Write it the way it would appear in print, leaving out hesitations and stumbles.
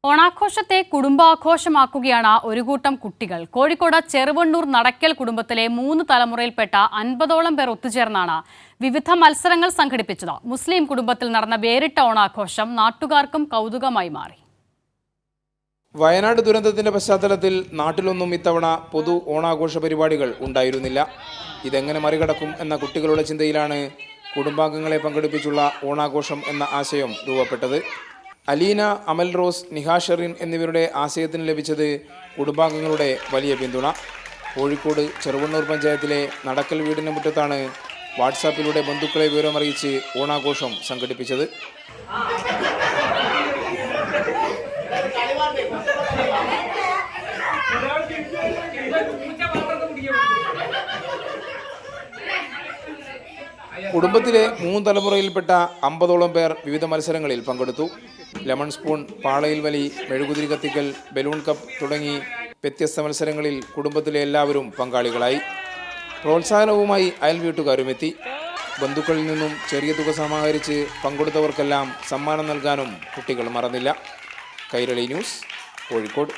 ഓണാഘോഷത്തെ കുടുംബാഘോഷമാക്കുകയാണ് ഒരു കൂട്ടം കുട്ടികൾ. കോഴിക്കോട് ചെറുവണ്ണൂർ നടക്കൽ കുടുംബത്തിലെ 3 തലമുറയിൽപ്പെട്ട 50ഓളം പേർ ഒത്തുചേർന്നാണ് വിവിധ മത്സരങ്ങൾ സംഘടിപ്പിച്ചത്. മുസ്ലിം കുടുംബത്തിൽ നടന്ന വേറിട്ട ഓണാഘോഷം നാട്ടുകാർക്കും കൗതുകമായി മാറി. വയനാട് ദുരന്തത്തിന്റെ പശ്ചാത്തലത്തിൽ നാട്ടിലൊന്നും ഇത്തവണ പൊതു ഓണാഘോഷ പരിപാടികൾ ഉണ്ടായിരുന്നില്ല. ഇതെങ്ങനെ മറികടക്കും എന്ന കുട്ടികളുടെ ചിന്തയിലാണ് കുടുംബാംഗങ്ങളെ പങ്കെടുപ്പിച്ചുള്ള ഓണാഘോഷം എന്ന ആശയം രൂപപ്പെട്ടത്. അലീന, അമൽ റോസ്, നിഹാ ഷെറിൻ എന്നിവരുടെ ആശയത്തിന് ലഭിച്ചത് കുടുംബാംഗങ്ങളുടെ വലിയ പിന്തുണ. കോഴിക്കോട് ചെറുവണ്ണൂർ പഞ്ചായത്തിലെ നടക്കൽ വീടിന് മുറ്റത്താണ് വാട്സാപ്പിലൂടെ ബന്ധുക്കളെ വിവരമറിയിച്ച് ഓണാഘോഷം സംഘടിപ്പിച്ചത്. കുടുംബത്തിലെ 3 തലമുറയിൽപ്പെട്ട 50ഓളം പേർ വിവിധ മത്സരങ്ങളിൽ പങ്കെടുത്തു. ലെമൺ സ്പൂൺ, പാളയിൽ വലി, മെഴുകുതിരി കത്തിക്കൽ, ബലൂൺ കപ്പ് തുടങ്ങി വ്യത്യസ്ത മത്സരങ്ങളിൽ കുടുംബത്തിലെ എല്ലാവരും പങ്കാളികളായി. പ്രോത്സാഹനവുമായി അയൽവീട്ടുകാരുമെത്തി. ബന്ധുക്കളിൽ നിന്നും ചെറിയ തുക സമാഹരിച്ച് പങ്കെടുത്തവർക്കെല്ലാം സമ്മാനം നൽകാനും കുട്ടികൾ മറന്നില്ല. കൈരളി ന്യൂസ്, കോഴിക്കോട്.